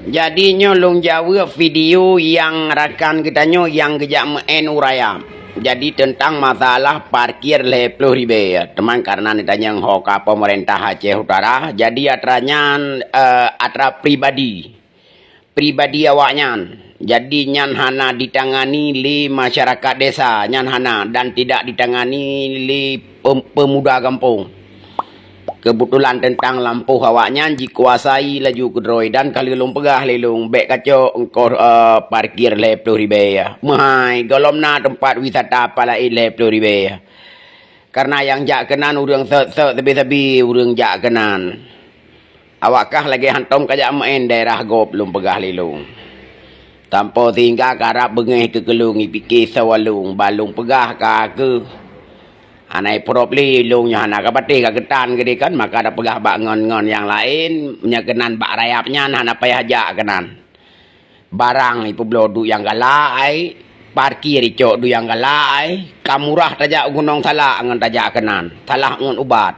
Jadinya long Jawa video yang rakan kitanya yang kejak men uraya. Jadi tentang masalah parkir leplo ribe. Teman karena ditanya hoka pemerintah Aceh Utara. Jadi atranya atra pribadi. Pribadi awaknya. Jadi nyan hana ditangani li masyarakat desa nyan hana dan tidak ditangani li pemuda kampung. Kebetulan tentang lampu awaknya dikuasai laju kedroi dan kali lung pegah lelung bek kaco engkau parkir leplo ribe ya. Mahai golomna tempat wisata pala leplo ribe ya. Karena yang jak kenan urang set tebi-tebi urang jak kenan. Awakkah lagi hantom kajak main daerah gop lung pegah lelung. Tanpa tinggal karap bengeh ke kelung ipikir sawalung balung pegah ke anai probably lungnya anak kapati kagetan gede kan maka ada pegah bak ngon yang lain menyakenan bak rayapnya anak payah jak kenan barang ipu blodu yang galai parkir icok du yang galai kamurah tajak gunung salah ngon tajak kenan salah ngon ubat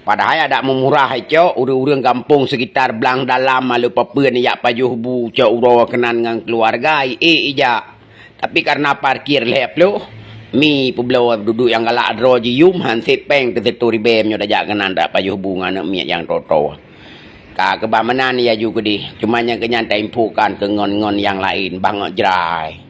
padahal ada memurah icok urang kampung sekitar belang dalam malu papuen yak pajuh bu cok uro kenan ngan keluarga ija tapi karena parkir lep lu mi publo duduk yang galak droji yum han sepeng ke teturi bem nyo dajak kanan dak payuh bunga nak miat yang toto ka kebamanan ya juga di cuma yang kenyan tempukan ke ngon-ngon yang lain bang jerai